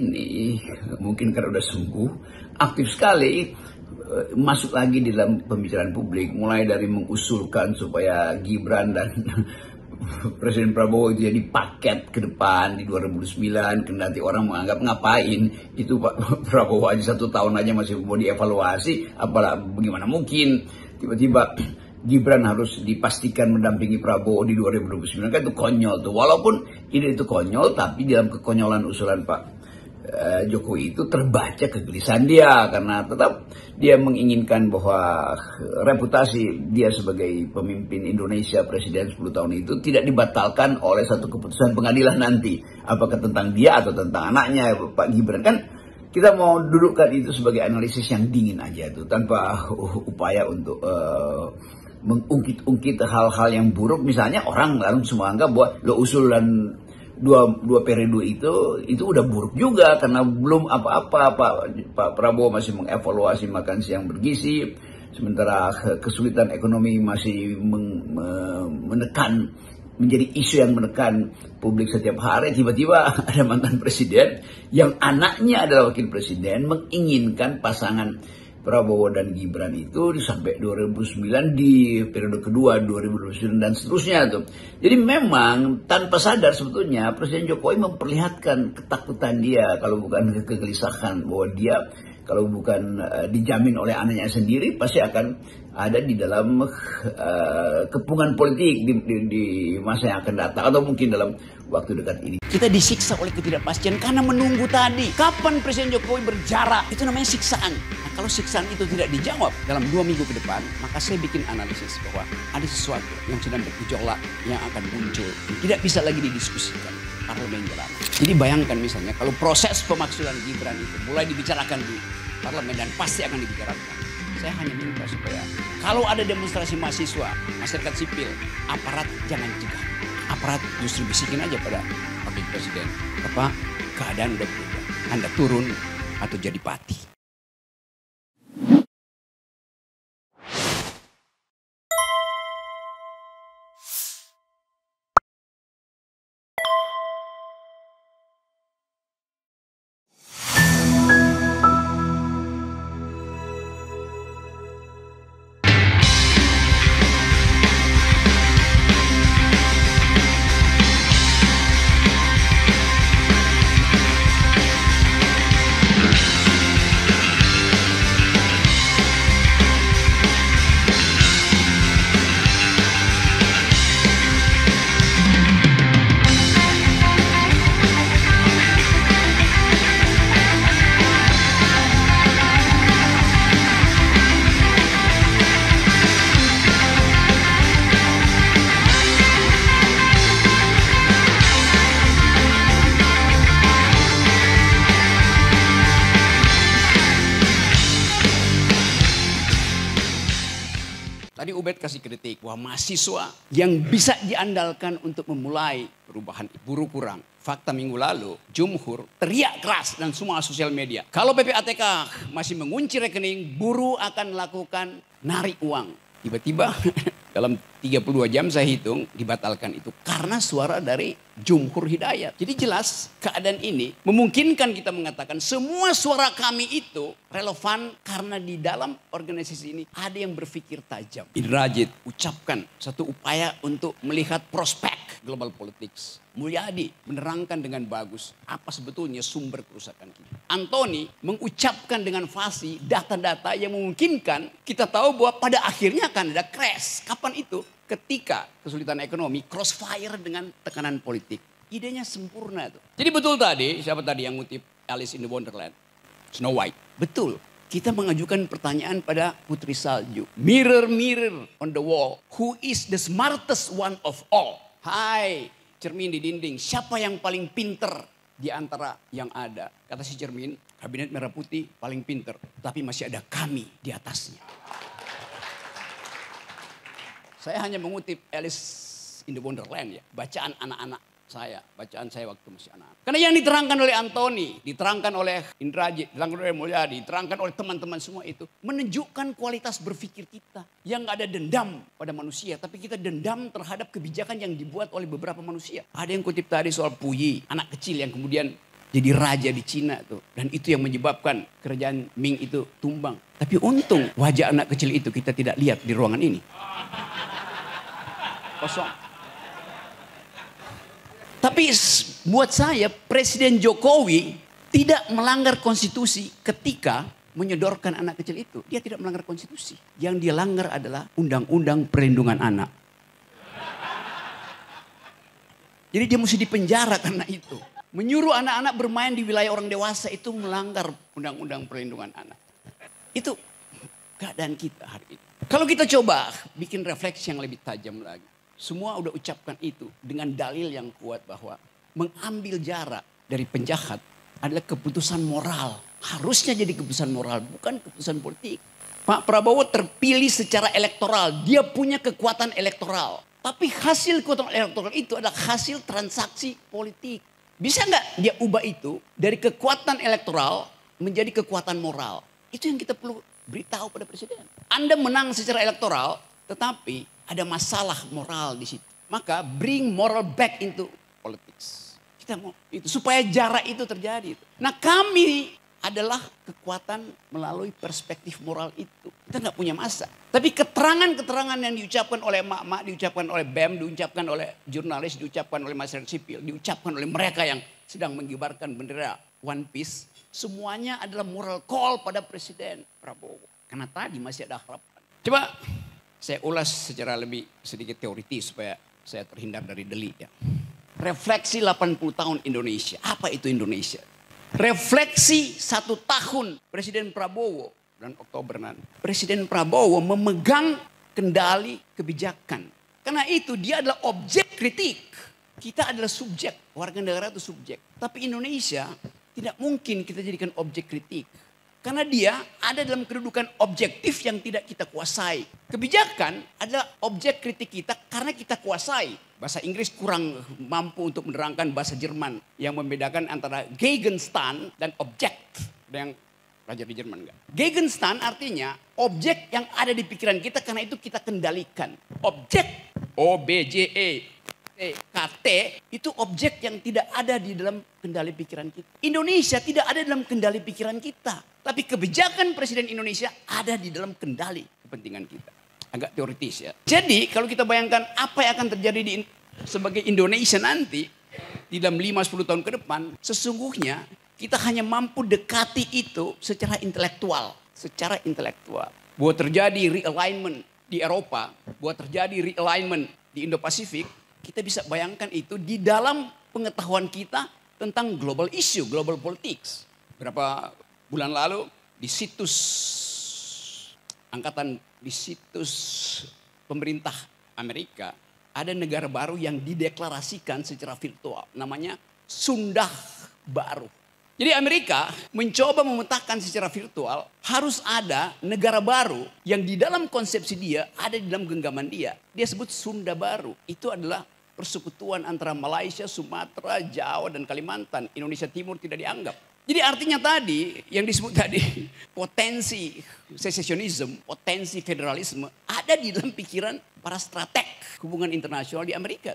ini mungkin karena udah sembuh, aktif sekali masuk lagi di dalam pembicaraan publik, mulai dari mengusulkan supaya Gibran dan Presiden Prabowo itu jadi paket ke depan di 2009. Nanti orang menganggap ngapain itu Pak Prabowo aja 1 tahun aja masih mau dievaluasi, apalagi bagaimana mungkin tiba-tiba Gibran harus dipastikan mendampingi Prabowo di 2029. Kan itu konyol tuh. Walaupun ide itu konyol, tapi dalam kekonyolan usulan Pak Jokowi itu terbaca kegelisahan dia, karena tetap dia menginginkan bahwa reputasi dia sebagai pemimpin Indonesia, presiden 10 tahun itu tidak dibatalkan oleh satu keputusan pengadilan nanti, apakah tentang dia atau tentang anaknya Pak Gibran. Kan kita mau dudukkan itu sebagai analisis yang dingin aja tuh, tanpa upaya untuk mengungkit-ungkit hal-hal yang buruk. Misalnya orang lalu semua anggap bahwa usulan dua periode itu udah buruk juga, karena belum apa-apa. Pak Prabowo masih mengevaluasi makan siang bergizi, sementara kesulitan ekonomi masih menekan, menjadi isu yang menekan publik setiap hari. Tiba-tiba ada mantan presiden yang anaknya adalah wakil presiden menginginkan pasangan Prabowo dan Gibran itu sampai 2009 di periode kedua 2029 dan seterusnya tuh. Jadi memang tanpa sadar sebetulnya Presiden Jokowi memperlihatkan ketakutan dia, kalau bukan kegelisahan, bahwa dia kalau bukan dijamin oleh anaknya sendiri pasti akan ada di dalam kepungan politik di masa yang akan datang, atau mungkin dalam waktu dekat ini. Kita disiksa oleh ketidakpastian karena menunggu tadi. Kapan Presiden Jokowi berjarak? Itu namanya siksaan. Nah, kalau siksaan itu tidak dijawab dalam 2 minggu ke depan, maka saya bikin analisis bahwa ada sesuatu yang sedang bergejolak yang akan muncul. Tidak bisa lagi didiskusikan. Parlemen jalan. Jadi bayangkan misalnya kalau proses pemaksulan Gibran itu mulai dibicarakan di parlemen dan pasti akan dibicarakan. Saya hanya minta supaya kalau ada demonstrasi mahasiswa, masyarakat sipil, aparat jangan cegah. Aparat justru bisikin aja pada wakil presiden, Bapak, keadaan udah berubah. Anda turun atau jadi pati. Tadi Ubed kasih kritik bahwa mahasiswa yang bisa diandalkan untuk memulai perubahan buruh kurang. Fakta minggu lalu, Jumhur teriak keras dan semua sosial media. Kalau PPATK masih mengunci rekening, buruh akan melakukan narik uang. Tiba-tiba dalam 32 jam saya hitung dibatalkan itu karena suara dari Jumhur Hidayat. Jadi jelas keadaan ini memungkinkan kita mengatakan semua suara kami itu relevan karena di dalam organisasi ini ada yang berpikir tajam. Indrajit ucapkan satu upaya untuk melihat prospek global politics. Mulyadi menerangkan dengan bagus apa sebetulnya sumber kerusakan kita. Antoni mengucapkan dengan fasih data-data yang memungkinkan kita tahu bahwa pada akhirnya akan ada crash. Kapan itu? Ketika kesulitan ekonomi crossfire dengan tekanan politik. Idenya sempurna tuh. Jadi betul tadi, siapa tadi yang ngutip Alice in the Wonderland? Snow White. Betul. Kita mengajukan pertanyaan pada Putri Salju. Mirror, mirror on the wall. Who is the smartest one of all? Hai, cermin di dinding. Siapa yang paling pinter di antara yang ada? Kata si cermin, kabinet merah putih paling pinter. Tapi masih ada kami di atasnya. Saya hanya mengutip Alice in the Wonderland ya. Bacaan anak-anak saya. Bacaan saya waktu masih anak-anak. Karena yang diterangkan oleh Antoni, diterangkan oleh Indrajit, diterangkan oleh Mulyadi, diterangkan oleh teman-teman semua itu. Menunjukkan kualitas berpikir kita. Yang gak ada dendam pada manusia. Tapi kita dendam terhadap kebijakan yang dibuat oleh beberapa manusia. Ada yang kutip tadi soal Puyi, anak kecil yang kemudian jadi raja di Cina tuh. Dan itu yang menyebabkan kerajaan Ming itu tumbang. Tapi untung wajah anak kecil itu kita tidak lihat di ruangan ini. Kosong. Tapi buat saya Presiden Jokowi tidak melanggar konstitusi ketika menyodorkan anak kecil itu. Dia tidak melanggar konstitusi. Yang dia langgar adalah Undang-Undang Perlindungan Anak. Jadi dia mesti dipenjara karena itu. Menyuruh anak-anak bermain di wilayah orang dewasa itu melanggar Undang-Undang Perlindungan Anak. Itu keadaan kita hari ini. Kalau kita coba bikin refleksi yang lebih tajam lagi. Semua udah ucapkan itu dengan dalil yang kuat bahwa mengambil jarak dari penjahat adalah keputusan moral. Harusnya jadi keputusan moral, bukan keputusan politik. Pak Prabowo terpilih secara elektoral. Dia punya kekuatan elektoral. Tapi hasil kekuatan elektoral itu adalah hasil transaksi politik. Bisa nggak dia ubah itu dari kekuatan elektoral menjadi kekuatan moral? Itu yang kita perlu beritahu pada presiden. Anda menang secara elektoral, tetapi ada masalah moral di situ. Maka bring moral back into politics. Kita mau itu supaya jarak itu terjadi. Nah kami adalah kekuatan melalui perspektif moral itu. Kita nggak punya masa. Tapi keterangan-keterangan yang diucapkan oleh emak-emak, diucapkan oleh BEM, diucapkan oleh jurnalis, diucapkan oleh masyarakat sipil, diucapkan oleh mereka yang sedang mengibarkan bendera One Piece. Semuanya adalah moral call pada Presiden Prabowo. Karena tadi masih ada harapan. Coba saya ulas secara lebih sedikit teoritis supaya saya terhindar dari delik ya. Refleksi 80 tahun Indonesia. Apa itu Indonesia? Refleksi 1 tahun Presiden Prabowo dan Oktober nanti. Presiden Prabowo memegang kendali kebijakan. Karena itu dia adalah objek kritik. Kita adalah subjek. Warga negara itu subjek. Tapi Indonesia tidak mungkin kita jadikan objek kritik. Karena dia ada dalam kedudukan objektif yang tidak kita kuasai. Kebijakan adalah objek kritik kita karena kita kuasai. Bahasa Inggris kurang mampu untuk menerangkan bahasa Jerman. Yang membedakan antara Gegenstand dan Objekt. Ada yang belajar di Jerman enggak? Gegenstand artinya objek yang ada di pikiran kita karena itu kita kendalikan. Objek, O-B-J-E. KT itu objek yang tidak ada di dalam kendali pikiran kita. Indonesia tidak ada dalam kendali pikiran kita. Tapi kebijakan Presiden Indonesia ada di dalam kendali kepentingan kita. Agak teoritis ya. Jadi kalau kita bayangkan apa yang akan terjadi sebagai Indonesia nanti. Di dalam 5-10 tahun ke depan. Sesungguhnya kita hanya mampu dekati itu secara intelektual. Secara intelektual. Buat terjadi realignment di Eropa. Buat terjadi realignment di Indo-Pasifik. Kita bisa bayangkan itu di dalam pengetahuan kita tentang global issue, global politics. Berapa bulan lalu di situs pemerintah Amerika ada negara baru yang dideklarasikan secara virtual. Namanya Sunda Baru. Jadi Amerika mencoba memetakan secara virtual harus ada negara baru yang di dalam konsepsi dia ada di dalam genggaman dia. Dia sebut Sunda Baru. Itu adalah persekutuan antara Malaysia, Sumatera, Jawa dan Kalimantan. Indonesia Timur tidak dianggap. Jadi artinya tadi yang disebut tadi potensi secesionisme, potensi federalisme ada di dalam pikiran para strateg hubungan internasional di Amerika.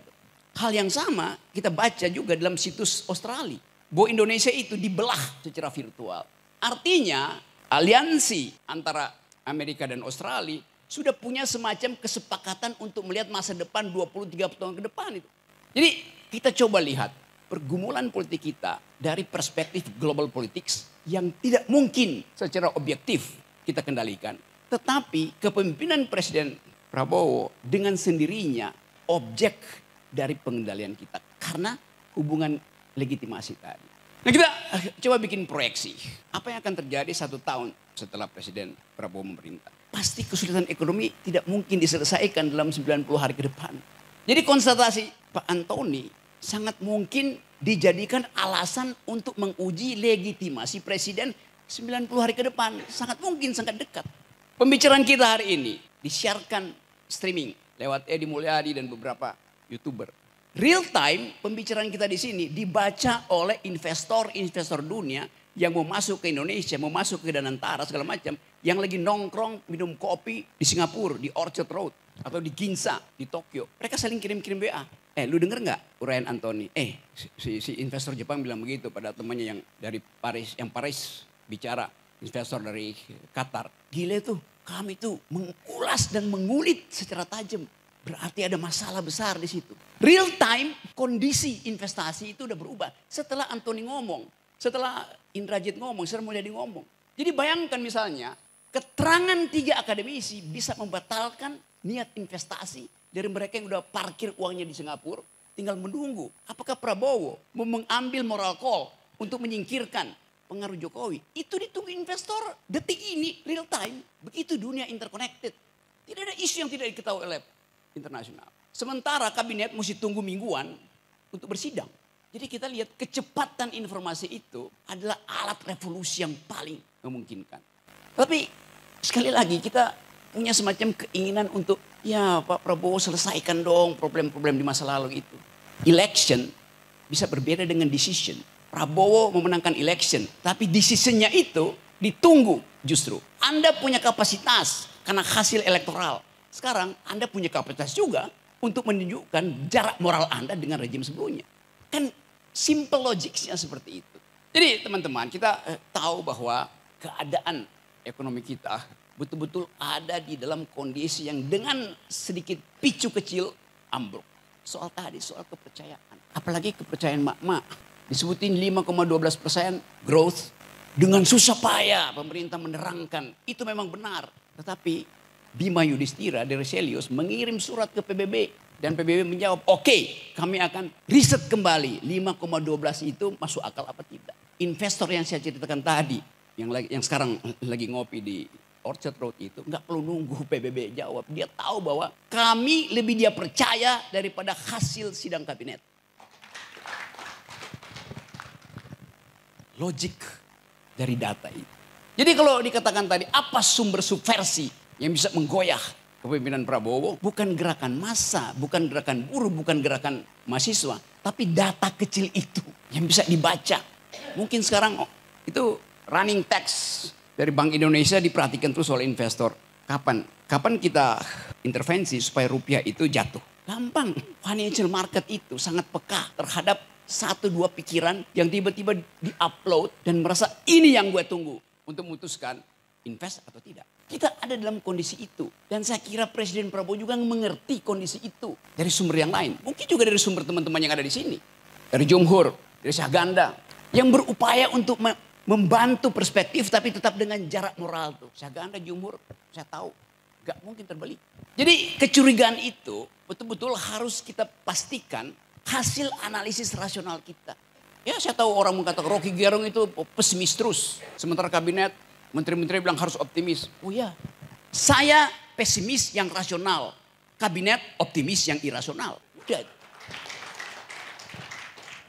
Hal yang sama kita baca juga dalam situs Australia. Bahwa Indonesia itu dibelah secara virtual. Artinya aliansi antara Amerika dan Australia sudah punya semacam kesepakatan untuk melihat masa depan 20-30 tahun ke depan itu. Jadi kita coba lihat pergumulan politik kita dari perspektif global politics yang tidak mungkin secara objektif kita kendalikan. Tetapi kepemimpinan Presiden Prabowo dengan sendirinya objek dari pengendalian kita. Karena hubungan legitimasi tadi. Nah kita coba bikin proyeksi. Apa yang akan terjadi 1 tahun setelah Presiden Prabowo memerintah. Pasti kesulitan ekonomi tidak mungkin diselesaikan dalam 90 hari ke depan. Jadi konstatasi Pak Antoni sangat mungkin dijadikan alasan untuk menguji legitimasi Presiden 90 hari ke depan. Sangat mungkin, sangat dekat. Pembicaraan kita hari ini disiarkan streaming lewat Edi Mulyadi dan beberapa YouTuber. Real time pembicaraan kita di sini dibaca oleh investor-investor dunia yang mau masuk ke Indonesia, mau masuk ke Danantara segala macam, yang lagi nongkrong minum kopi di Singapura, di Orchard Road atau di Ginza di Tokyo. Mereka saling kirim-kirim WA. Lu denger nggak uraian Anthony? Si investor Jepang bilang begitu pada temannya yang dari Paris, bicara, investor dari Qatar. Gila tuh, kami tuh mengulas dan mengulik secara tajam. Berarti ada masalah besar di situ. Real time kondisi investasi itu udah berubah. Setelah Anthony ngomong, setelah Indrajit ngomong, setelah Mulyadi ngomong. Jadi bayangkan misalnya, keterangan 3 akademisi bisa membatalkan niat investasi dari mereka yang udah parkir uangnya di Singapura, tinggal menunggu apakah Prabowo mau mengambil moral call untuk menyingkirkan pengaruh Jokowi. Itu ditunggu investor detik ini, real time. Begitu dunia interconnected. Tidak ada isu yang tidak diketahui oleh internasional. Sementara kabinet mesti tunggu mingguan untuk bersidang. Jadi kita lihat kecepatan informasi itu adalah alat revolusi yang paling memungkinkan. Tapi sekali lagi kita punya semacam keinginan untuk ya Pak Prabowo selesaikan dong problem-problem di masa lalu itu. Election bisa berbeda dengan decision. Prabowo memenangkan election, tapi decisionnya itu ditunggu justru. Anda punya kapasitas karena hasil elektoral. Sekarang Anda punya kapasitas juga untuk menunjukkan jarak moral Anda dengan rejim sebelumnya. Kan simple logiknya seperti itu. Jadi teman-teman kita tahu bahwa keadaan ekonomi kita betul-betul ada di dalam kondisi yang dengan sedikit picu kecil ambruk. Soal kepercayaan. Apalagi kepercayaan mak-mak. Disebutin 5,12% growth. Dengan susah payah pemerintah menerangkan. Itu memang benar. Tetapi Bima Yudhistira dari Selius mengirim surat ke PBB. Dan PBB menjawab, oke, kami akan riset kembali. 5,12 itu masuk akal apa tidak. Investor yang saya ceritakan tadi. Yang sekarang lagi ngopi di Orchard Road itu nggak perlu nunggu PBB jawab. Dia tahu bahwa kami lebih dia percaya daripada hasil sidang kabinet. Logik dari data itu. Jadi kalau dikatakan tadi apa sumber subversi yang bisa menggoyah kepemimpinan Prabowo? Bukan gerakan massa, bukan gerakan buruh, bukan gerakan mahasiswa. Tapi data kecil itu yang bisa dibaca. Mungkin sekarang itu running text dari Bank Indonesia diperhatikan terus oleh investor. Kapan kita intervensi supaya rupiah itu jatuh? Gampang. Financial market itu sangat peka terhadap 1-2 pikiran yang tiba-tiba di-upload dan merasa ini yang gue tunggu untuk memutuskan invest atau tidak. Kita ada dalam kondisi itu. Dan saya kira Presiden Prabowo juga mengerti kondisi itu dari sumber yang lain. Mungkin juga dari sumber teman-teman yang ada di sini. Dari Jumhur, dari Syahganda. Yang berupaya untuk membantu perspektif tapi tetap dengan jarak moral tuh. Syahganda, Jumhur, saya tahu gak mungkin terbalik. Jadi kecurigaan itu betul-betul harus kita pastikan hasil analisis rasional kita. Ya saya tahu orang mengatakan Rocky Gerung itu pesimis terus. Sementara kabinet, menteri-menteri bilang harus optimis. Oh ya, saya pesimis yang rasional. Kabinet optimis yang irasional. Udah.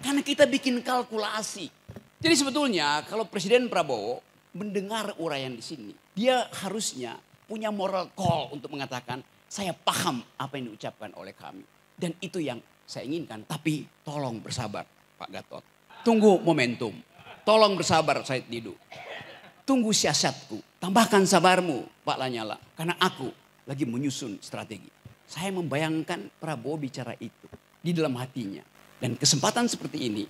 Karena kita bikin kalkulasi. Jadi sebetulnya kalau Presiden Prabowo mendengar uraian di sini, dia harusnya punya moral call untuk mengatakan, saya paham apa yang diucapkan oleh kami. Dan itu yang saya inginkan, tapi tolong bersabar Pak Gatot. Tunggu momentum, tolong bersabar Said Didu. Tunggu siasatku, tambahkan sabarmu Pak Lanyala. Karena aku lagi menyusun strategi. Saya membayangkan Prabowo bicara itu di dalam hatinya. Dan kesempatan seperti ini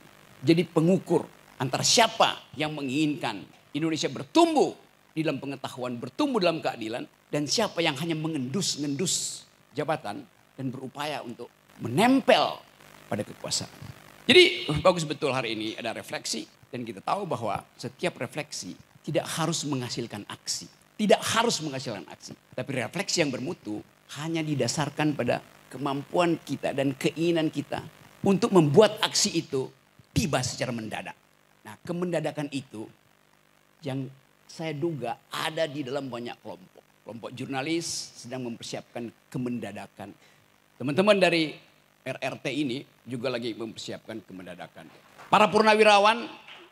jadi pengukur antara siapa yang menginginkan Indonesia bertumbuh di dalam pengetahuan, bertumbuh dalam keadilan. Dan siapa yang hanya mengendus-ngendus jabatan dan berupaya untuk menempel pada kekuasaan. Jadi bagus betul hari ini ada refleksi. Dan kita tahu bahwa setiap refleksi tidak harus menghasilkan aksi. Tidak harus menghasilkan aksi. Tapi refleksi yang bermutu hanya didasarkan pada kemampuan kita dan keinginan kita untuk membuat aksi itu tiba secara mendadak. Nah, kemendadakan itu yang saya duga ada di dalam banyak kelompok. Kelompok jurnalis sedang mempersiapkan kemendadakan. Teman-teman dari RRT ini juga lagi mempersiapkan kemendadakan. Para purnawirawan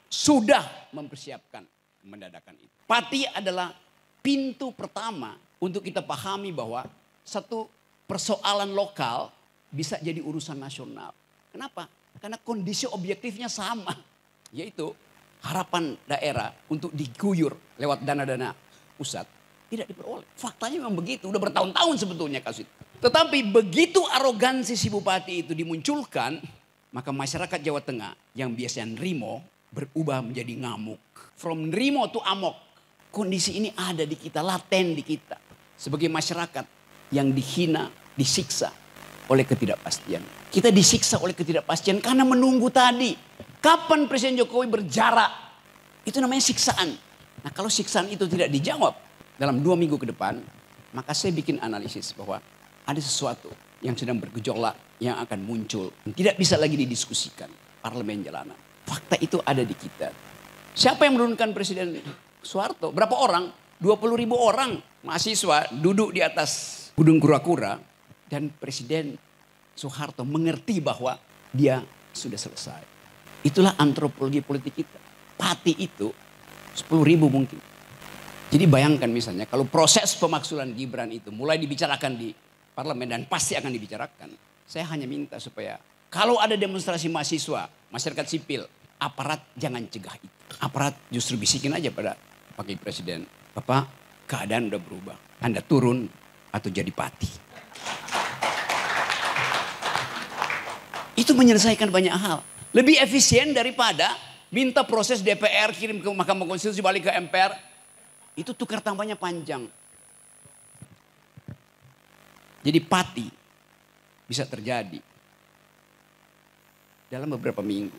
sudah mempersiapkan kemendadakan itu. Pati adalah pintu pertama untuk kita pahami bahwa satu persoalan lokal bisa jadi urusan nasional. Kenapa? Karena kondisi objektifnya sama. Yaitu harapan daerah untuk diguyur lewat dana-dana pusat tidak diperoleh. Faktanya memang begitu. Udah bertahun-tahun sebetulnya kasus itu. Tetapi begitu arogansi si bupati itu dimunculkan, maka masyarakat Jawa Tengah yang biasanya nerimo berubah menjadi ngamuk. From nerimo to amok. Kondisi ini ada di kita, laten di kita. Sebagai masyarakat yang dihina, disiksa oleh ketidakpastian. Kita disiksa oleh ketidakpastian karena menunggu tadi. Kapan Presiden Jokowi berjarak? Itu namanya siksaan. Nah kalau siksaan itu tidak dijawab dalam 2 minggu ke depan, maka saya bikin analisis bahwa ada sesuatu yang sedang bergejolak yang akan muncul. Tidak bisa lagi didiskusikan. Parlemen jalanan. Fakta itu ada di kita. Siapa yang menurunkan Presiden Soeharto? Berapa orang? 20.000 orang mahasiswa duduk di atas Gunung Kura-Kura. Dan Presiden Soeharto mengerti bahwa dia sudah selesai. Itulah antropologi politik kita. Pati itu 10.000 mungkin. Jadi bayangkan misalnya kalau proses pemaksulan Gibran itu mulai dibicarakan di parlemen dan pasti akan dibicarakan. Saya hanya minta supaya kalau ada demonstrasi mahasiswa, masyarakat sipil, aparat jangan cegah itu. Aparat justru bisikin aja pada Wakil Presiden. Bapak, keadaan udah berubah. Anda turun atau jadi pati. Itu menyelesaikan banyak hal. Lebih efisien daripada minta proses DPR kirim ke Mahkamah Konstitusi balik ke MPR. Itu tukar tambahnya panjang. Jadi pati bisa terjadi dalam beberapa minggu.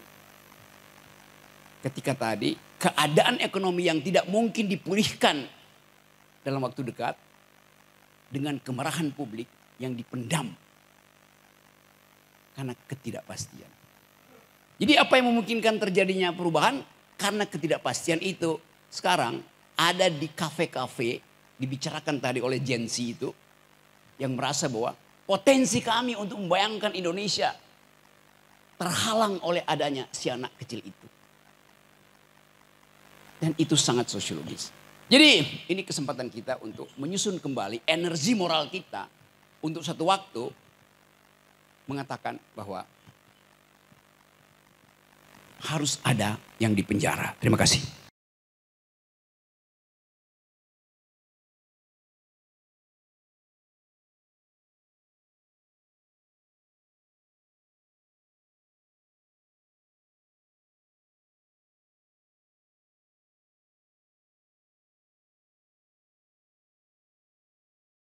Ketika tadi keadaan ekonomi yang tidak mungkin dipulihkan dalam waktu dekat dengan kemarahan publik yang dipendam karena ketidakpastian. Jadi apa yang memungkinkan terjadinya perubahan? Karena ketidakpastian itu sekarang ada di kafe-kafe dibicarakan tadi oleh Gen Z itu yang merasa bahwa potensi kami untuk membayangkan Indonesia terhalang oleh adanya si anak kecil itu. Dan itu sangat sosiologis. Jadi ini kesempatan kita untuk menyusun kembali energi moral kita untuk satu waktu mengatakan bahwa harus ada yang dipenjara. Terima kasih.